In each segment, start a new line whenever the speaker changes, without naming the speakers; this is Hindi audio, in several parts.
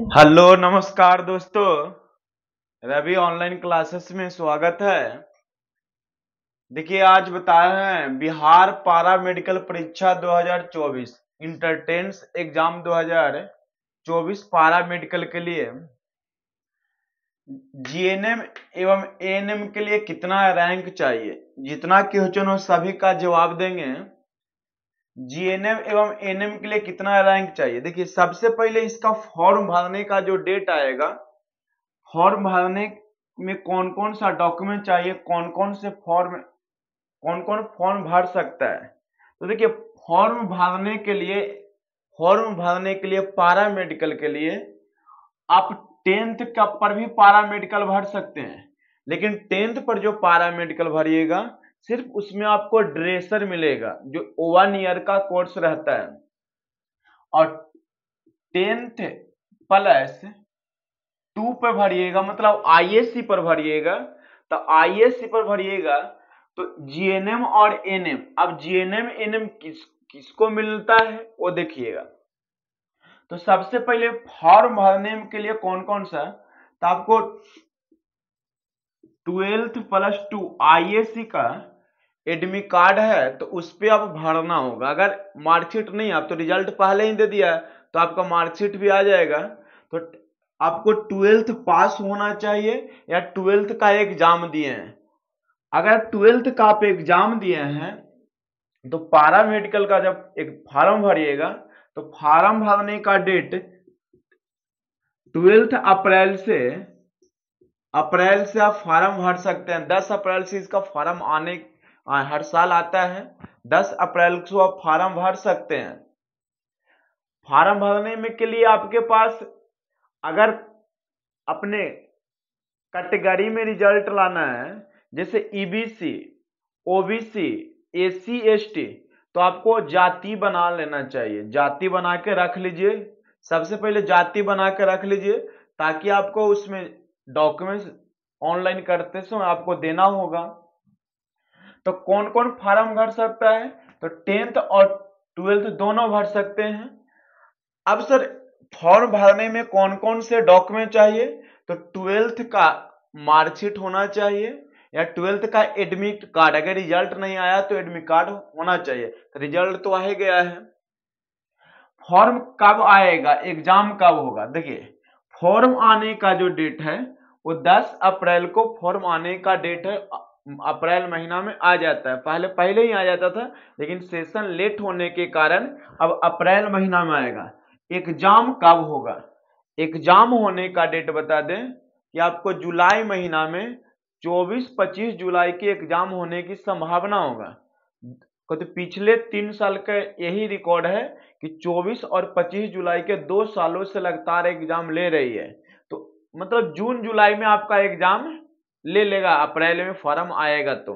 हेलो नमस्कार दोस्तों। रवि ऑनलाइन क्लासेस में स्वागत है। देखिए आज बता रहे हैं बिहार पारा मेडिकल परीक्षा 2024 इंटरटेंस एग्जाम 2024 पारा मेडिकल के लिए जीएनएम एवं एएनएम के लिए कितना रैंक चाहिए, जितना क्वेश्चन हो सभी का जवाब देंगे। जीएनएम एवं एएनएम के लिए कितना रैंक चाहिए। देखिए सबसे पहले इसका फॉर्म भरने का जो डेट आएगा, फॉर्म भरने में कौन कौन सा डॉक्यूमेंट चाहिए, कौन कौन फॉर्म भर सकता है। तो देखिए फॉर्म भरने के लिए पारा मेडिकल के लिए आप 10th का पर भी पारा मेडिकल भर सकते हैं, लेकिन 10th पर जो पारा मेडिकल भरिएगा सिर्फ उसमें आपको ड्रेसर मिलेगा जो 1 ईयर का कोर्स रहता है, और 10th प्लस 2 पे भरिएगा, मतलब आईएससी पर भरिएगा। तो आईएससी पर भरिएगा तो जीएनएम और एनएम, अब जीएनएम एनएम किसको मिलता है वो देखिएगा। तो सबसे पहले फॉर्म भरने के लिए कौन कौन सा, तो आपको 12+2 आईएससी का एडमिट कार्ड है तो उस पर आप भरना होगा। अगर मार्कशीट नहीं, आप तो रिजल्ट पहले ही दे दिया तो आपका मार्कशीट भी आ जाएगा। तो आपको 12th पास होना चाहिए या 12th का एग्जाम दिए हैं। अगर 12th का आप एग्जाम दिए हैं तो पारा मेडिकल का जब एक फॉर्म भरिएगा तो फॉर्म भरने का डेट 12 अप्रैल से आप फॉर्म भर सकते हैं। 10 अप्रैल से इसका फॉर्म हर साल आता है। 10 अप्रैल को आप फॉर्म भर सकते हैं। फॉर्म भरने में के लिए आपके पास अगर अपने कैटेगरी में रिजल्ट लाना है, जैसे ईबीसी, ओबीसी, एससी, एसटी, तो आपको जाति बना लेना चाहिए। जाति बना के रख लीजिए, सबसे पहले जाति बना के रख लीजिए, ताकि आपको उसमें डॉक्यूमेंट्स ऑनलाइन करते समय आपको देना होगा। तो कौन कौन फॉर्म भर सकता है, तो 10th और 12th दोनों भर सकते हैं। अब सर फॉर्म भरने में कौन कौन से डॉक्यूमेंट चाहिए, तो 12th का मार्कशीट होना चाहिए या 12th का एडमिट कार्ड। अगर रिजल्ट नहीं आया तो एडमिट कार्ड होना चाहिए। तो रिजल्ट तो आ ही गया है। फॉर्म कब आएगा, एग्जाम कब होगा, देखिए फॉर्म आने का जो डेट है वो 10 अप्रैल को फॉर्म आने का डेट है। अप्रैल महीना में आ जाता है, पहले ही आ जाता था, लेकिन सेशन लेट होने के कारण अब अप्रैल महीना में आएगा। एग्जाम कब होगा, एग्जाम होने का डेट बता दें कि आपको जुलाई महीना में 24-25 जुलाई के एग्जाम होने की संभावना होगा। तो पिछले 3 साल का यही रिकॉर्ड है कि 24 और 25 जुलाई के 2 सालों से लगातार एग्जाम ले रही है। तो मतलब जून जुलाई में आपका एग्जाम ले लेगा, अप्रैल में फॉर्म आएगा। तो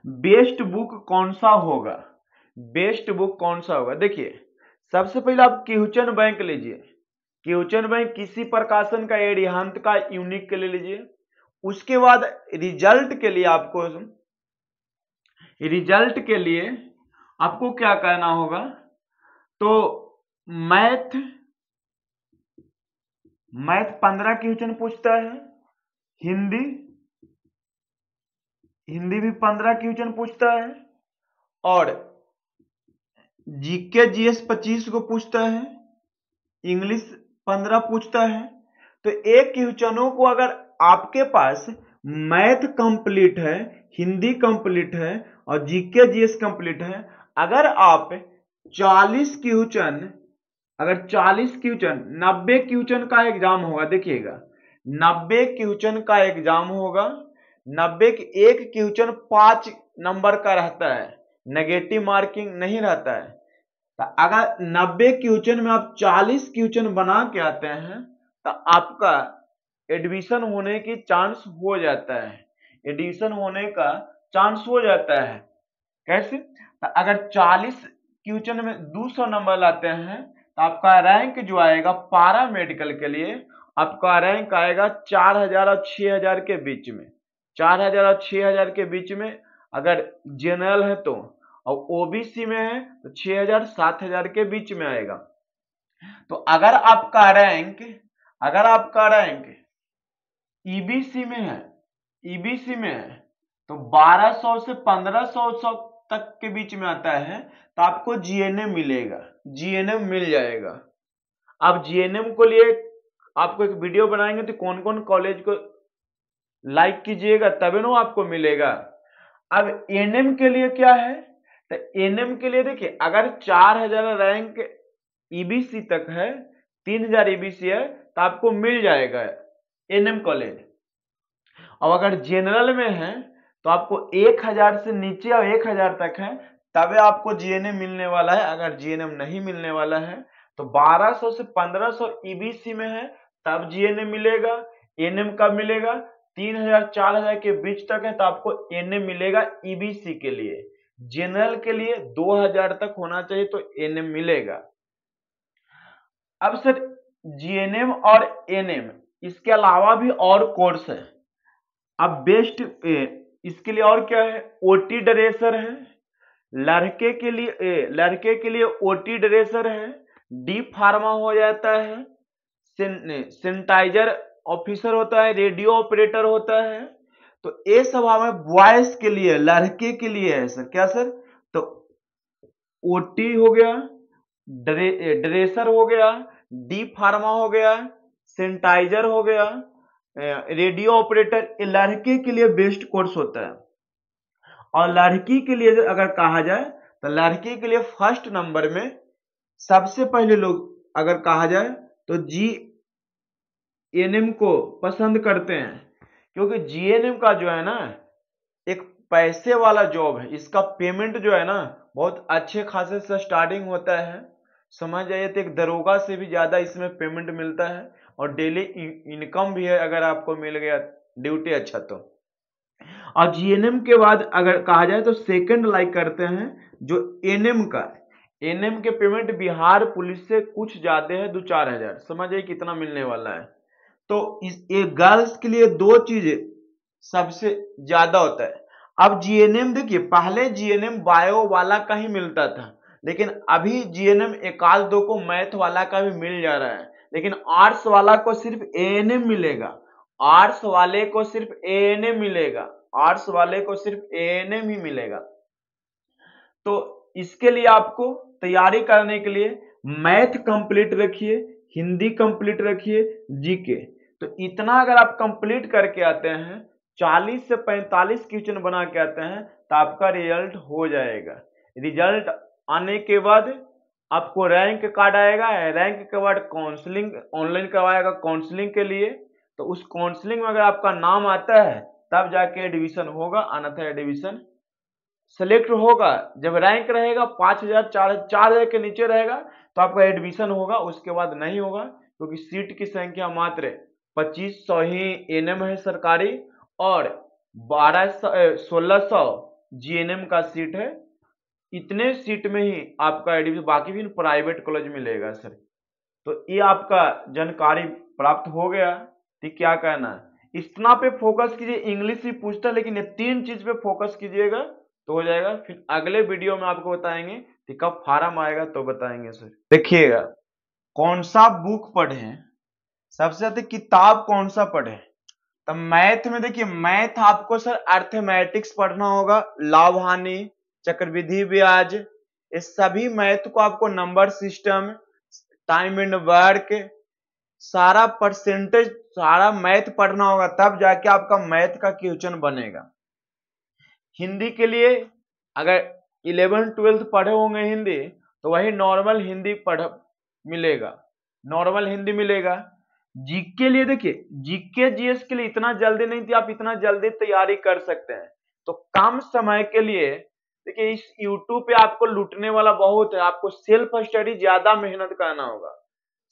बेस्ट बुक कौन सा होगा, बेस्ट बुक कौन सा होगा, देखिए सबसे पहले आप क्वेश्चन बैंक लीजिए। क्वेश्चन बैंक किसी प्रकाशन का एरिहंत का यूनिक के ले लीजिए। उसके बाद रिजल्ट के लिए आपको क्या करना होगा, तो मैथ 15 क्वेश्चन पूछता है, हिंदी भी 15 क्वेश्चन पूछता है, और जीके जीएस 25 को पूछता है, इंग्लिश 15 पूछता है। तो एक क्वेश्चनों को अगर आपके पास मैथ कंप्लीट है, हिंदी कंप्लीट है और जीके जीएस कंप्लीट है, अगर आप 40 क्वेश्चन, अगर 40 क्वेश्चन 90 क्वेश्चन का एग्जाम होगा, देखिएगा 90 क्वेश्चन का एग्जाम होगा। 90 के एक क्वेश्चन 5 नंबर का रहता है, नेगेटिव मार्किंग नहीं रहता है। तो अगर 90 क्वेश्चन में आप 40 क्वेश्चन बना के आते हैं तो आपका एडमिशन होने की चांस हो जाता है, एडमिशन होने का चांस हो जाता है। कैसे, तो अगर 40 क्वेश्चन में 200 नंबर लाते हैं तो आपका रैंक जो आएगा पारा मेडिकल के लिए, आपका रैंक आएगा 4000 और 6000 के बीच में। 4000 और 6000 के बीच में अगर जनरल है तो, और ओबीसी में है तो 6000 7000 के बीच में आएगा। तो अगर आपका रैंक ईबीसी में है, तो 1200 से 1500 तक के बीच में आता है तो आपको जीएनएम मिलेगा, जीएनएम मिल जाएगा। अब जीएनएम को लिए आपको एक वीडियो बनाएंगे तो कौन कौन कॉलेज को लाइक कीजिएगा तभी ना आपको मिलेगा। अब एनएम के लिए क्या है, तो एनएम के लिए देखिए अगर 4000 रैंक ईबीसी तक है, 3000 ईबीसी है तो आपको मिल जाएगा एनएम कॉलेज। और अगर जनरल में है तो आपको 1000 से नीचे और 1000 तक है तब आपको जीएनएम मिलने वाला है। अगर जीएनएम नहीं मिलने वाला है तो 1200 से 1500 ईबीसी में है तब जीएनएम मिलेगा। एनएम कब मिलेगा, 3000 4000 के बीच तक है तो आपको एनएम मिलेगा ईबीसी के लिए। जनरल के लिए 2000 तक होना चाहिए तो एनएम मिलेगा। अब सर जीएनएम और एनएम इसके अलावा भी और कोर्स है। अब बेस्ट इसके लिए और क्या है, ओटी ड्रेसर है, लड़के के लिए ओटी ड्रेसर है, डी फार्मा हो जाता है, सैनिटाइजर ऑफिसर होता है, रेडियो ऑपरेटर होता है। तो ये सब हमें बॉयज के लिए, लड़के के लिए है सर। क्या सर, तो ओटी हो गया, ड्रेसर हो गया, डी फार्मा हो गया, सैनिटाइजर हो गया, रेडियो ऑपरेटर, ये लड़के के लिए बेस्ट कोर्स होता है। और लड़की के लिए अगर कहा जाए तो लड़की के लिए फर्स्ट नंबर में सबसे पहले लोग अगर कहा जाए तो जीएनएम को पसंद करते हैं, क्योंकि जीएनएम का जो है ना एक पैसे वाला जॉब है। इसका पेमेंट जो है ना बहुत अच्छे खासे से स्टार्टिंग होता है, समझ जाइए तो एक दरोगा से भी ज्यादा इसमें पेमेंट मिलता है और डेली इनकम भी है अगर आपको मिल गया ड्यूटी अच्छा तो। और जीएनएम के बाद अगर कहा जाए तो सेकंड लाइक करते हैं जो एनएम का। एनएम के पेमेंट बिहार पुलिस से कुछ ज्यादा है, 2-4 हजार, समझिए कितना मिलने वाला है। तो ये गर्ल्स के लिए दो चीजें सबसे ज्यादा होता है। अब जीएनएम देखिए, पहले जीएनएम बायो वाला का ही मिलता था, लेकिन अभी जीएनएम एकाल दो को मैथ वाला का भी मिल जा रहा है, लेकिन आर्ट्स वाला को सिर्फ एएनएम मिलेगा। आर्ट्स वाले को सिर्फ एएनएम मिलेगा, आर्ट्स वाले को सिर्फ एएनएम ही मिलेगा। तो इसके लिए आपको तैयारी करने के लिए मैथ कंप्लीट रखिए, हिंदी कंप्लीट रखिए, जीके। तो इतना अगर आप कंप्लीट करके आते हैं, 40 से 45 क्वेश्चन बना के आते हैं तो आपका रिजल्ट हो जाएगा। रिजल्ट आने के बाद आपको रैंक कार्ड आएगा, रैंक के बाद काउंसलिंग ऑनलाइन करवाएगा काउंसलिंग के लिए। तो उस काउंसलिंग में अगर आपका नाम आता है तब जाके एडमिशन होगा, अन्यथा एडमिशन सेलेक्ट होगा। जब रैंक रहेगा 5000 4000 के नीचे रहेगा तो आपका एडमिशन होगा, उसके बाद नहीं होगा, क्योंकि सीट की संख्या मात्र 2500 ही एनएम है सरकारी और 1600 जीएनएम का सीट है। इतने सीट में ही आपका एडमिशन, बाकी भी प्राइवेट कॉलेज मिलेगा सर। तो ये आपका जानकारी प्राप्त हो गया। ठीक, क्या कहना है, इतना पे फोकस कीजिए। इंग्लिश भी पूछता है लेकिन ये 3 चीज पे फोकस कीजिएगा तो हो जाएगा। फिर अगले वीडियो में आपको बताएंगे कि कब फार्म आएगा तो बताएंगे सर। देखिएगा कौन सा बुक पढ़े, सबसे ज्यादा किताब कौन सा पढ़े। तो मैथ में देखिए, मैथ आपको सर अर्थमेटिक्स पढ़ना होगा, लाभ हानि, चक्रवृद्धि ब्याज, ये सभी मैथ को आपको number system, time and work, सारा परसेंटेज, सारा मैथ पढ़ना होगा, तब जाके आपका मैथ का क्वेश्चन बनेगा। हिंदी के लिए अगर 11th-12th पढ़े होंगे हिंदी तो वही नॉर्मल हिंदी मिलेगा, नॉर्मल हिंदी मिलेगा। जीके लिए देखिए, जीके जीएस के लिए इतना जल्दी नहीं थी, आप इतना जल्दी तैयारी कर सकते हैं। तो कम समय के लिए देखिए, इस यूट्यूब पे आपको लूटने वाला बहुत है, आपको सेल्फ स्टडी ज्यादा मेहनत करना होगा,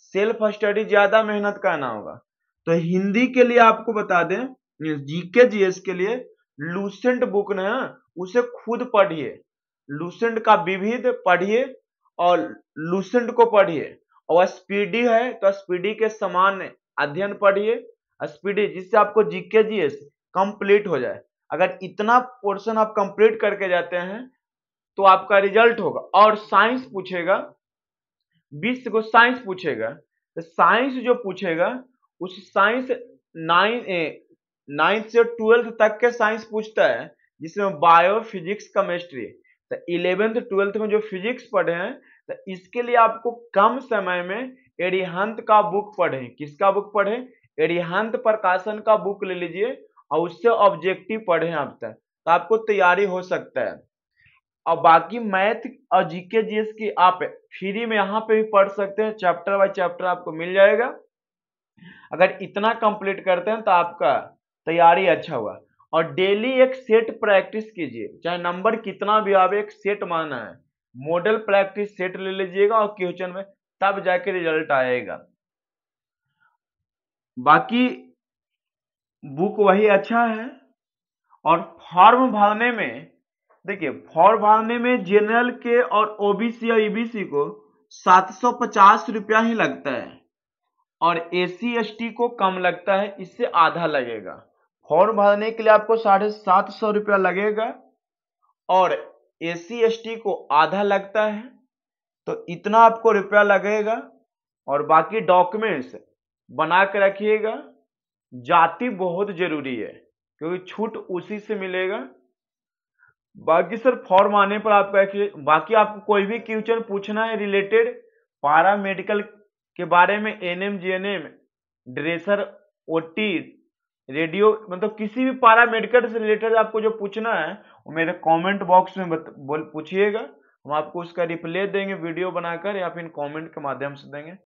सेल्फ स्टडी ज्यादा मेहनत करना होगा। तो हिंदी के लिए आपको बता दें, जीके जीएस के लिए लूसेंट बुक ना, उसे खुद पढ़िए, लूसेंट का विविध पढ़िए और लूसेंट को पढ़िए। और स्पीडी है तो स्पीडी के समान अध्ययन पढ़िए, स्पीडी, जिससे आपको जीके जीएस कंप्लीट हो जाए। अगर इतना पोर्शन आप कंप्लीट करके जाते हैं तो आपका रिजल्ट होगा। और साइंस पूछेगा, 20 को साइंस पूछेगा, तो साइंस जो पूछेगा उस साइंस 9th से 12th तक के साइंस पूछता है, जिसमें बायो, फिजिक्स, केमिस्ट्री। तो 11th 12th में जो फिजिक्स पढ़े हैं, तो इसके लिए आपको कम समय में एरिहंत का बुक पढ़े। किसका बुक पढ़े? एरिहंत प्रकाशन का बुक ले लीजिए और उससे ऑब्जेक्टिव पढ़े आप तक, तो आपको तैयारी हो सकता है। और बाकी मैथ और जीके जीएस की आप फ्री में यहाँ पे भी पढ़ सकते हैं, चैप्टर बाय चैप्टर आपको मिल जाएगा। अगर इतना कंप्लीट करते हैं तो आपका तैयारी अच्छा हुआ। और डेली एक सेट प्रैक्टिस कीजिए, चाहे नंबर कितना भी आवे, एक सेट माना है। मॉडल प्रैक्टिस सेट ले लीजिएगा और क्वेश्चन में तब जाके रिजल्ट आएगा। बाकी बुक वही अच्छा है। और फॉर्म भरने में देखिए, फॉर्म भरने में जनरल के और ओबीसी और ईबीसी को 750 रुपया ही लगता है, और एसी एसटी को कम लगता है, इससे आधा लगेगा। फॉर्म भरने के लिए आपको 750 रुपया लगेगा और एसी एसटी को आधा लगता है, तो इतना आपको रुपया लगेगा। और बाकी डॉक्यूमेंट्स बना के रखिएगा। जाति बहुत जरूरी है क्योंकि छूट उसी से मिलेगा। बाकी सर फॉर्म आने पर आप बाकी आपको कोई भी क्वेश्चन पूछना है रिलेटेड पारा मेडिकल के बारे में, ANM GNM, dresser, OT, radio, मतलब किसी भी पारा मेडिकल से रिलेटेड आपको जो पूछना है वो मेरे कमेंट बॉक्स में पूछिएगा। हम आपको उसका रिप्लाई देंगे वीडियो बनाकर या फिर कमेंट के माध्यम से देंगे।